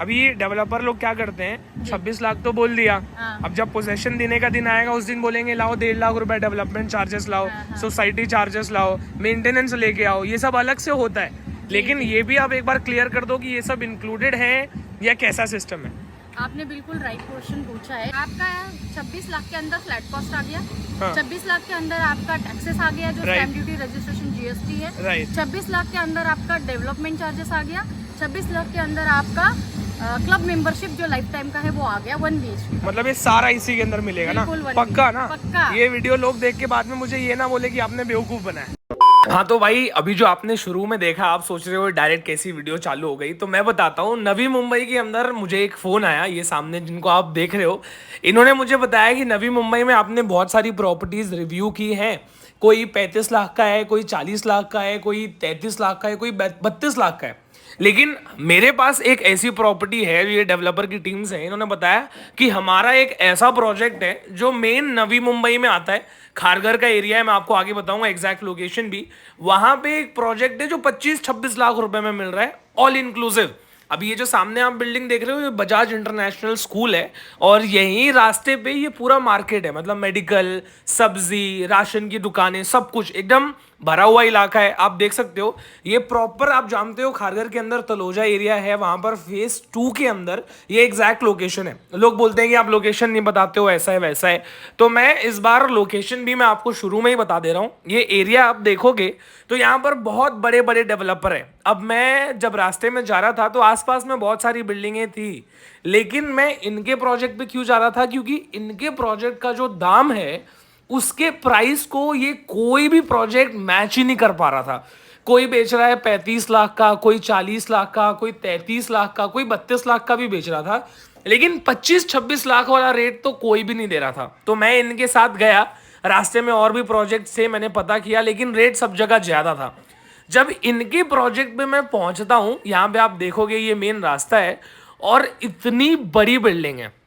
अभी डेवलपर लोग क्या करते हैं, 26 लाख तो बोल दिया, अब जब पोजेशन देने का दिन आएगा उस दिन बोलेंगे लाओ 1.5 लाख रुपए डेवलपमेंट चार्जेस लाओ, सोसाइटी चार्जेस लाओ, मेंटेनेंस लेके आओ, ये सब अलग से होता है। लेकिन ये भी आप एक बार क्लियर कर दो कि ये सब इंक्लूडेड है या कैसा सिस्टम है। आपने बिल्कुल राइट क्वेश्चन पूछा है। आपका 26 लाख के अंदर फ्लैट कॉस्ट आ गया, हाँ। 26 लाख के अंदर आपका टैक्सेस आ गया जो स्टैम्प ड्यूटी, रजिस्ट्रेशन, जीएसटी है, राइट। 26 लाख के अंदर आपका डेवलपमेंट चार्जेस आ गया, 26 लाख के अंदर आपका क्लब मेंबरशिप जो लाइफ टाइम का है वो आ गया 1 BHK। मतलब ये सारा इसी के अंदर मिलेगा ना, बिल्कुल 1 पक्का ना? पक्का। ये वीडियो लोग देख के बाद में मुझे ये ना बोले कि आपने बेवकूफ बनाया। हाँ तो भाई अभी जो आपने शुरू में देखा, आप सोच रहे हो डायरेक्ट कैसी वीडियो चालू हो गई, तो मैं बताता हूँ। नवी मुंबई के अंदर मुझे एक फ़ोन आया, ये सामने जिनको आप देख रहे हो, इन्होंने मुझे बताया कि नवी मुंबई में आपने बहुत सारी प्रॉपर्टीज़ रिव्यू की हैं, कोई 35 लाख का है, कोई 40 लाख का है, कोई 33 लाख का है, कोई 32 लाख का है, लेकिन मेरे पास एक ऐसी प्रॉपर्टी है, ये डेवलपर की टीम से इन्होंने बताया कि हमारा एक ऐसा प्रोजेक्ट है जो मेन नवी मुंबई में आता है, खारघर का एरिया है, मैं आपको आगे बताऊंगा एग्जैक्ट लोकेशन भी। वहां पे एक प्रोजेक्ट है जो 25-26 लाख रुपए में मिल रहा है, ऑल इंक्लूसिव। अभी ये जो सामने आप बिल्डिंग देख रहे हो, ये बजाज इंटरनेशनल स्कूल है, और यही रास्ते पे ये पूरा मार्केट है, मतलब मेडिकल, सब्जी, राशन की दुकानें, सब कुछ एकदम भरा हुआ इलाका है। आप देख सकते हो ये प्रॉपर, आप जानते हो खारघर के अंदर तलोजा एरिया है, वहां पर फेज 2 के अंदर ये एग्जैक्ट लोकेशन है। लोग बोलते हैं कि आप लोकेशन नहीं बताते हो, ऐसा है वैसा है, तो मैं इस बार लोकेशन भी मैं आपको शुरू में ही बता दे रहा हूँ। ये एरिया आप देखोगे तो यहाँ पर बहुत बड़े बड़े डेवलपर है। अब मैं जब रास्ते में जा रहा था तो आसपास में बहुत सारी बिल्डिंगें थी, लेकिन मैं इनके प्रोजेक्ट पे क्यों जा रहा था, क्योंकि इनके प्रोजेक्ट का जो दाम है उसके प्राइस को ये कोई भी प्रोजेक्ट मैच ही नहीं कर पा रहा था। कोई बेच रहा है 35 लाख का, कोई 40 लाख का, कोई 33 लाख का, कोई 32 लाख का भी बेच रहा था, लेकिन 25-26 लाख वाला रेट तो कोई भी नहीं दे रहा था। तो मैं इनके साथ गया, रास्ते में और भी प्रोजेक्ट से मैंने पता किया, लेकिन रेट सब जगह ज्यादा था। जब इनके प्रोजेक्ट पे मैं पहुंचता हूं, यहाँ पे आप देखोगे ये मेन रास्ता है और इतनी बड़ी बिल्डिंग है,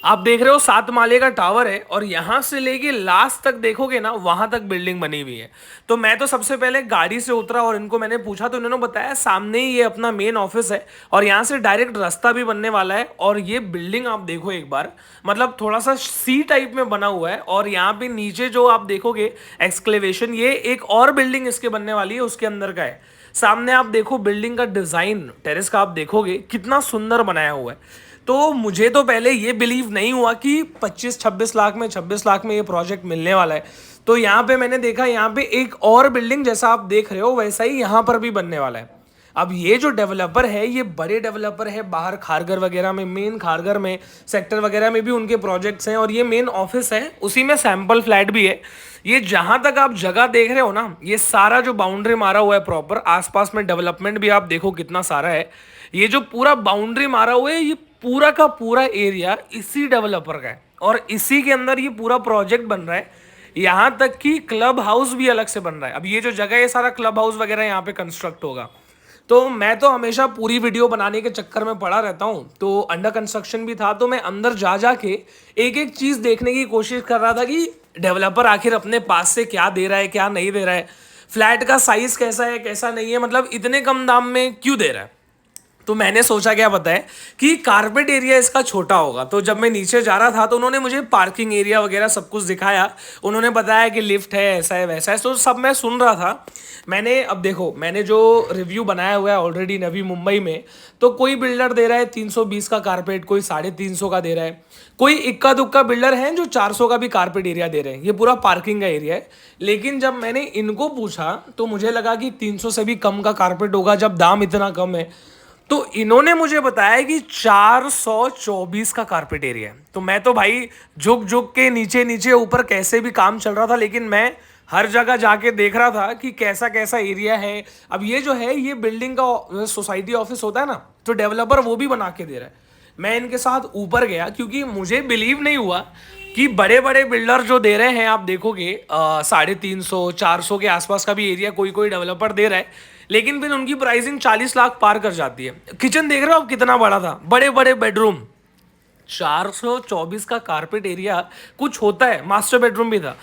आप देख रहे हो 7 माले का टावर है, और यहां से लेके लास्ट तक देखोगे ना, वहां तक बिल्डिंग बनी हुई है। तो मैं तो सबसे पहले गाड़ी से उतरा और इनको मैंने पूछा, तो इन्होंने बताया सामने ही ये अपना मेन ऑफिस है और यहां से डायरेक्ट रास्ता भी बनने वाला है। और ये बिल्डिंग आप देखो एक बार, मतलब थोड़ा सा सी टाइप में बना हुआ है, और यहाँ पे नीचे जो आप देखोगे एक्सक्लेवेशन, ये एक और बिल्डिंग इसके बनने वाली है, उसके अंदर का है। सामने आप देखो बिल्डिंग का डिजाइन, टेरेस का आप देखोगे कितना सुंदर बनाया हुआ है। तो मुझे तो पहले ये बिलीव नहीं हुआ कि 25-26 लाख में, 26 लाख में ये प्रोजेक्ट मिलने वाला है। तो यहाँ पे मैंने देखा, यहाँ पे एक और बिल्डिंग जैसा आप देख रहे हो वैसा ही यहाँ पर भी बनने वाला है। अब ये जो डेवलपर है, ये बड़े डेवलपर है, बाहर खारघर वगैरह में, मेन खारघर में, सेक्टर वगैरह में भी उनके प्रोजेक्ट्स हैं, और ये मेन ऑफिस है, उसी में सैंपल फ्लैट भी है। ये जहां तक आप जगह देख रहे हो ना, ये सारा जो बाउंड्री मारा हुआ है प्रॉपर, आसपास में डेवलपमेंट भी आप देखो कितना सारा है। ये जो पूरा बाउंड्री मारा हुआ है, ये पूरा का पूरा एरिया इसी डेवलपर का है, और इसी के अंदर ये पूरा प्रोजेक्ट बन रहा है। यहां तक कि क्लब हाउस भी अलग से बन रहा है। अब ये जो जगह है, सारा क्लब हाउस वगैरह यहाँ पे कंस्ट्रक्ट होगा। तो मैं तो हमेशा पूरी वीडियो बनाने के चक्कर में पड़ा रहता हूँ, तो अंडर कंस्ट्रक्शन भी था, तो मैं अंदर जा जाके एक एक चीज देखने की कोशिश कर रहा था कि डेवलपर आखिर अपने पास से क्या दे रहा है, क्या नहीं दे रहा है, फ्लैट का साइज कैसा है, कैसा नहीं है, मतलब इतने कम दाम में क्यों दे रहा है। तो मैंने सोचा क्या पता है कि कारपेट एरिया इसका छोटा होगा। तो जब मैं नीचे जा रहा था तो उन्होंने मुझे पार्किंग एरिया वगैरह सब कुछ दिखाया, उन्होंने बताया कि लिफ्ट है, ऐसा है वैसा है, तो सब मैं सुन रहा था। मैंने, अब देखो, मैंने जो रिव्यू बनाया हुआ है ऑलरेडी नवी मुंबई में, तो कोई बिल्डर दे रहा है 320 का कारपेट, कोई 350 का दे रहा है, कोई इक्का दुक्का बिल्डर है जो 400 का भी कारपेट एरिया दे रहे हैं। ये पूरा पार्किंग का एरिया है। लेकिन जब मैंने इनको पूछा तो मुझे लगा कि 300 से भी कम का कारपेट होगा, जब दाम इतना कम है। तो इन्होंने मुझे बताया कि 424 का कारपेट एरिया है। तो मैं तो भाई झुक झुक के नीचे नीचे ऊपर कैसे भी काम चल रहा था, लेकिन मैं हर जगह जाके देख रहा था कि कैसा कैसा एरिया है। अब ये जो है, ये बिल्डिंग का सोसाइटी ऑफिस होता है ना, तो डेवलपर वो भी बना के दे रहा है। मैं इनके साथ ऊपर गया क्योंकि मुझे बिलीव नहीं हुआ कि बड़े बड़े बिल्डर जो दे रहे हैं, आप देखोगे 350-400 के आसपास का भी एरिया कोई कोई डेवलपर दे रहा है, लेकिन फिर उनकी प्राइसिंग 40 लाख पार कर जाती है। किचन देख रहे हो आप कितना बड़ा था, बड़े बड़े बेडरूम, 424 का कारपेट एरिया कुछ होता है, मास्टर बेडरूम भी था।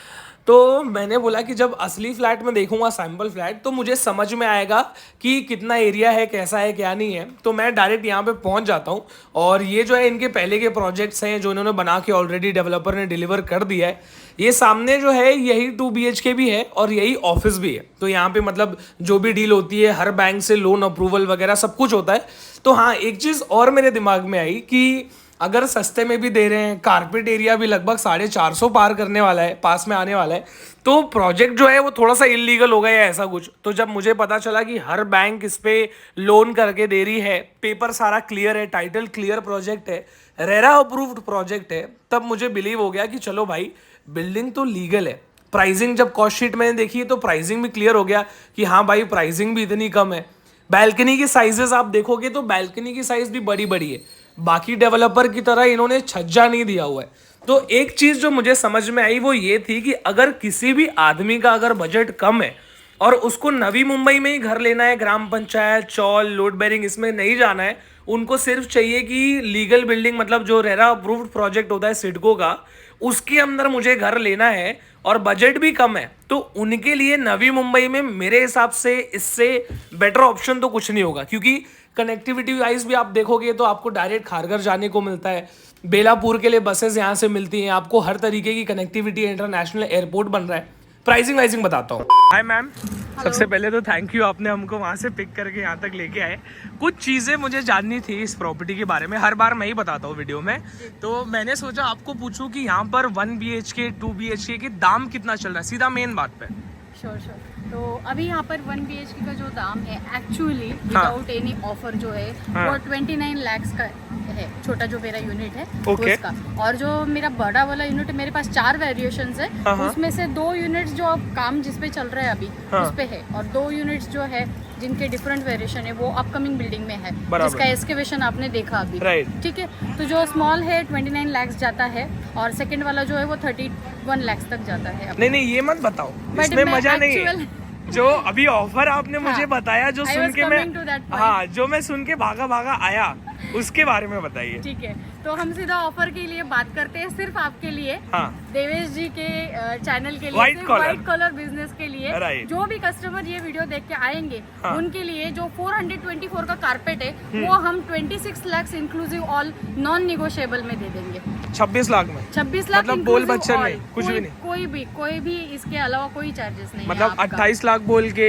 तो मैंने बोला कि जब असली फ्लैट में देखूंगा सैंपल फ्लैट तो मुझे समझ में आएगा कि कितना एरिया है, कैसा है, क्या नहीं है। तो मैं डायरेक्ट यहाँ पे पहुँच जाता हूँ। और ये जो है इनके पहले के प्रोजेक्ट्स हैं जो इन्होंने बना के ऑलरेडी डेवलपर ने डिलीवर कर दिया है। ये सामने जो है यही 2 BHK भी है और यही ऑफिस भी है। तो यहाँ पे मतलब जो भी डील होती है हर बैंक से लोन अप्रूवल वगैरह सब कुछ होता है। तो हाँ, एक चीज़ और मेरे दिमाग में आई कि अगर सस्ते में भी दे रहे हैं, कारपेट एरिया भी लगभग 450 पार करने वाला है, पास में आने वाला है, तो प्रोजेक्ट जो है वो थोड़ा सा इलीगल होगा या ऐसा कुछ। तो जब मुझे पता चला कि हर बैंक इस पे लोन करके दे रही है, पेपर सारा क्लियर है, टाइटल क्लियर प्रोजेक्ट है, रेरा अप्रूव्ड प्रोजेक्ट है, तब मुझे बिलीव हो गया कि चलो भाई बिल्डिंग तो लीगल है। प्राइसिंग जब कॉस्ट शीट मैंने देखी तो प्राइसिंग भी क्लियर हो गया कि हाँ भाई प्राइसिंग भी इतनी कम है। बैल्कनी की साइजेस आप देखोगे तो बैल्कनी की साइज भी बड़ी बड़ी है, बाकी डेवलपर की तरह इन्होंने छज्जा नहीं दिया हुआ है। तो एक चीज जो मुझे समझ में आई वो ये थी कि अगर किसी भी आदमी का अगर बजट कम है और उसको नवी मुंबई में ही घर लेना है, ग्राम पंचायत, चौल, लोड बेरिंग इसमें नहीं जाना है, उनको सिर्फ चाहिए कि लीगल बिल्डिंग मतलब जो रेरा अप्रूव्ड प्रोजेक्ट होता है सिडको का, उसके अंदर मुझे घर लेना है और बजट भी कम है, तो उनके लिए नवी मुंबई में मेरे हिसाब से इससे बेटर ऑप्शन तो कुछ नहीं होगा। क्योंकि कनेक्टिविटी वाइज भी आप देखोगे तो आपको डायरेक्ट खारघर जाने को मिलता है, बेलापुर के लिए बसेस यहाँ से मिलती हैं, आपको हर तरीके की कनेक्टिविटी, इंटरनेशनल एयरपोर्ट बन रहा है। प्राइसिंग वाइजिंग बताता हूँ। हाय मैम, सबसे पहले तो थैंक यू, आपने हमको वहाँ से पिक करके यहाँ तक लेके आए। कुछ चीज़ें मुझे जाननी थी इस प्रॉपर्टी के बारे में, हर बार मैं ही बताता हूँ वीडियो में, तो मैंने सोचा आपको पूछूं कि यहाँ पर 1 BHK 2 BHK के दाम कितना चल रहा है, सीधा मेन बात पे। श्योर। तो अभी यहाँ पर 1 BHK का जो दाम है एक्चुअली विदाउट एनी ऑफर जो है वो 29 lakhs का है, छोटा जो मेरा यूनिट है उसका। और जो मेरा बड़ा वाला यूनिट है, मेरे पास 4 वेरिएशंस है, उसमें से 2 यूनिट्स जो अब काम जिस पे चल रहा है अभी उस पे है, और 2 यूनिट्स जो है जिनके डिफरेंट वेरिएशन है वो अपकमिंग बिल्डिंग में है, जिसका एस्केवेशन आपने देखा अभी, ठीक है। तो जो स्मॉल है 29 lakhs जाता है और सेकंड वाला जो है वो 31 lakhs तक जाता है। नहीं ये मत बताओ, इसमें मजा नहीं है। जो अभी ऑफर आपने मुझे बताया, जो सुन के मैं जो मैं सुन के भागा आया, उसके बारे में बताइए। ठीक है, तो हम सीधा ऑफर के लिए बात करते हैं, सिर्फ आपके लिए, देवेश जी के चैनल के लिए, वाइट कॉलर बिजनेस के लिए। जो भी कस्टमर ये वीडियो देख के आएंगे उनके लिए जो 424 का कारपेट है वो हम 26 lakhs inclusive all non negotiable में दे देंगे। 26 लाख में? 26 लाख मतलब बोल बच्चे नहीं, कुछ भी नहीं, कोई भी इसके अलावा कोई चार्जेस नहीं, मतलब 28 लाख बोल के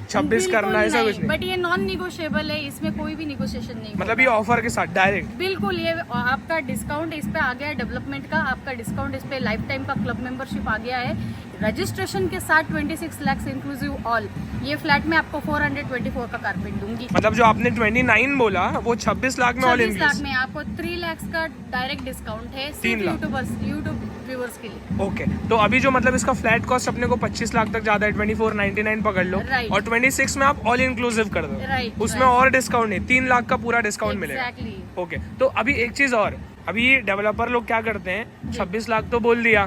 26 करना है, ऐसा कुछ नहीं। बट ये नॉन निगोशिएबल है, इसमें कोई भी निगोशिएशन नहीं, मतलब ये ऑफर के साथ डायरेक्ट। बिल्कुल, ये आपका डिस्काउंट इस पे आ गया है, डेवलपमेंट का आपका डिस्काउंट इस पे, लाइफ टाइम का क्लब मेंबरशिप आ गया है, रजिस्ट्रेशन के साथ 26 lakhs इंक्लूसिव ऑल। ये फ्लैट में आपको 424 का कारपेट दूंगी। मतलब जो आपने 29 बोला वो 26 लाख में ऑल इंक्लूसिव। 26 लाख में आपको 3 lakhs का डायरेक्ट डिस्काउंट है यूट्यूब व्यूअर्स के लिए। ओके, तो अभी जो मतलब इसका फ्लैट कॉस्ट अपने को 25 लाख तक ज्यादा है, 2499 पकड़ लो, और 26 में आप ऑल इंक्लूसिव कर दो, उसमें और डिस्काउंट नहीं, 3 लाख का पूरा डिस्काउंट मिलेगा। ओके, तो अभी एक चीज और, अभी डेवलपर लोग क्या करते हैं, 26 लाख तो बोल दिया,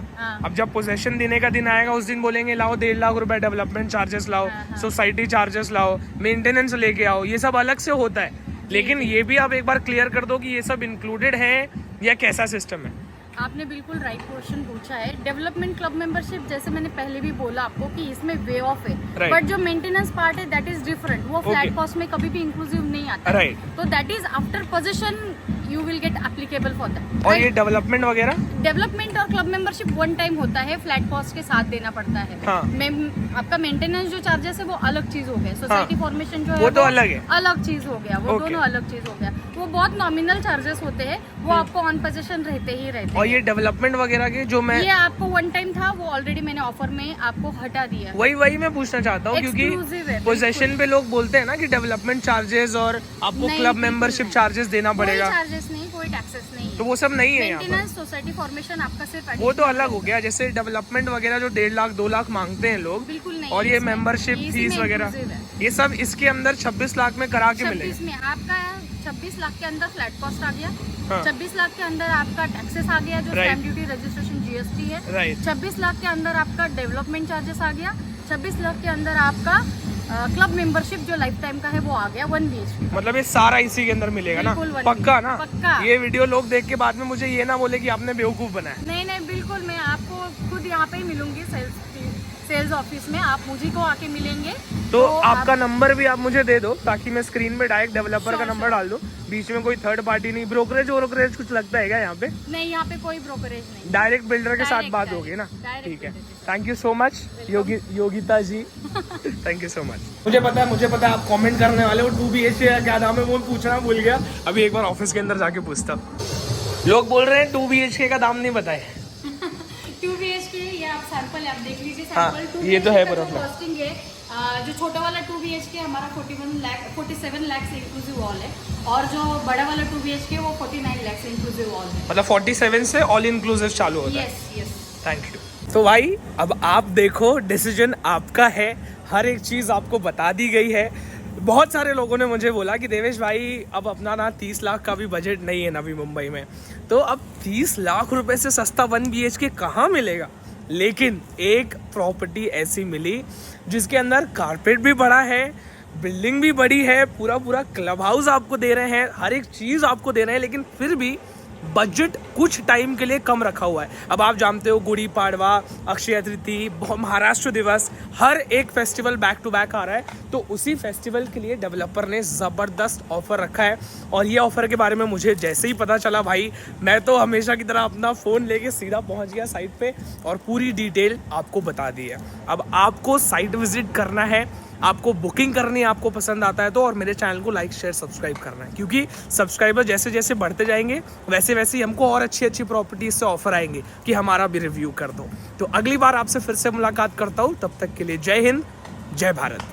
अब जब पोजेशन देने का दिन आएगा उस दिन बोलेंगे लाओ 1.5 लाख रुपए डेवलपमेंट चार्जेस लाओ, सोसाइटी चार्जेस लाओ, मेंटेनेंस लेके आओ, ये सब अलग से होता है। लेकिन ये भी आप एक बार क्लियर कर दो कि ये सब इंक्लूडेड है या कैसा सिस्टम है। आपने बिल्कुल राइट क्वेश्चन पूछा है। डेवलपमेंट क्लब मेंबरशिप, जैसे मैंने पहले भी बोला आपको कि इसमें वे ऑफ है, बट जो मेंटेनेंस पार्ट है दैट इज डिफरेंट, वो फ्लैट कॉस्ट में कभी भी इंक्लूसिव नहीं आता, तो that is after position you will get applicable for that. और ये डेवलपमेंट वगैरह, डेवलपमेंट और क्लब मेंबरशिप 1 टाइम होता है, फ्लैट कॉस्ट के साथ देना पड़ता है। आपका मेंटेनेंस जो चार्जेस है वो अलग चीज हो गया, सोसाइटी फॉर्मेशन जो है वो तो अलग है, अलग चीज हो गया, वो दोनों अलग चीज हो गया, वो बहुत नॉमिनल चार्जेस होते हैं, वो आपको ऑन पोजीशन रहते ही रहते हैं। और ये डेवलपमेंट वगैरह के जो मैं, ये आपको 1 टाइम था, वो ऑलरेडी मैंने ऑफर में आपको हटा दिया। वही मैं पूछना चाहता हूँ, क्योंकि पोजेशन पे लोग बोलते हैं ना कि डेवलपमेंट चार्जेस और आपको क्लब मेंबरशिप चार्जेस देना पड़ेगा। चार्जेस नहीं, कोई टैक्सेस नहीं है, तो वो सब नहीं है यहाँ पर। सोसाइटी फॉर्मेशन आपका सिर्फ वो तो अलग हो गया, जैसे डेवलपमेंट वगैरह जो 1.5 लाख 2 लाख मांगते हैं लोग, बिल्कुल नहीं, और ये मेंबरशिप फीस वगैरह ये सब इसके अंदर 26 लाख में करा के मिलेगा। 26 में आपका 26 लाख के अंदर फ्लैट कॉस्ट आ गया, 26 लाख के अंदर आपका टैक्सेस आ गया, जो स्टैम्प ड्यूटी, रजिस्ट्रेशन, GST है, 26 लाख के अंदर आपका डेवलपमेंट चार्जेस आ गया, 26 लाख के अंदर आपका क्लब मेंबरशिप जो लाइफ टाइम का है वो आ गया 1 BHK। मतलब ये सारा इसी के अंदर मिलेगा ना? बिल्कुल 1 पक्का ना? पक्का। ये वीडियो लोग देख के बाद में मुझे ये ना बोले कि आपने बेवकूफ बनाया। नहीं नहीं, बिल्कुल मैं आपको खुद यहाँ पे ही मिलूंगी सेल्स ऑफिस में, आप मुझे को आके मिलेंगे। तो आपका नंबर भी आप मुझे दे दो ताकि मैं स्क्रीन पे डायरेक्ट डेवलपर का नंबर डाल दूं, बीच में कोई थर्ड पार्टी नहीं। ब्रोकरेज कुछ लगता है क्या यहाँ पे? नहीं, यहाँ पे कोई ब्रोकरेज नहीं, डायरेक्ट बिल्डर के साथ डायरेक्ट, बात होगी ना? डायरेक्ट ठीक है, बिल्डर के thank you so much Yogita ji. Thank you so much. मुझे पता है आप कमेंट करने वाले हो 2 BHK का क्या दाम है, वो पूछना भूल गया। अभी एक बार ऑफिस के अंदर जाके पूछता हूँ। लोग बोल रहे हैं 2 BHK का दाम नहीं बताए। 2 BHK ये आप सैंपल आप देख लीजिए, हाँ, सैंपल 2 ये तो है BHK का बराबर। जो कॉस्टिंग है, जो छोटा वाला 2 BHK हमारा 47 लाख से इंक्लूसिव वॉल है, और जो बड़ा वाला 2 BHK वो 49 लाख से इंक्लूसिव वॉल है। मतलब 47 से ऑल इंक्लूसिव चालू होता है। Yes yes. Thank you. तो भाई अब आप देखो, डिसीजन आपका है, हर एक चीज़ आपको बता दी गई है। बहुत सारे लोगों ने मुझे बोला कि देवेश भाई अब अपना ना 30 लाख का भी बजट नहीं है नवी मुंबई में, तो अब 30 लाख रुपए से सस्ता 1 BHK कहाँ मिलेगा। लेकिन एक प्रॉपर्टी ऐसी मिली जिसके अंदर कारपेट भी बड़ा है, बिल्डिंग भी बड़ी है, पूरा क्लब हाउस आपको दे रहे हैं, हर एक चीज़ आपको दे रहे हैं, लेकिन फिर भी बजट कुछ टाइम के लिए कम रखा हुआ है। अब आप जानते हो गुड़ी पाड़वा, अक्षय तृतीय, महाराष्ट्र दिवस, हर एक फेस्टिवल बैक टू बैक आ रहा है, तो उसी फेस्टिवल के लिए डेवलपर ने ज़बरदस्त ऑफर रखा है। और ये ऑफर के बारे में मुझे जैसे ही पता चला भाई, मैं तो हमेशा की तरह अपना फ़ोन लेके सीधा पहुंच गया साइट पे और पूरी डिटेल आपको बता दी है। अब आपको साइट विजिट करना है, आपको बुकिंग करनी है, आपको पसंद आता है तो, और मेरे चैनल को लाइक शेयर सब्सक्राइब करना है, क्योंकि सब्सक्राइबर जैसे जैसे बढ़ते जाएंगे वैसे वैसे ही हमको और अच्छी प्रॉपर्टीज से ऑफर आएंगे कि हमारा भी रिव्यू कर दो। तो अगली बार आपसे फिर से मुलाकात करता हूँ, तब तक के लिए जय हिंद, जय भारत।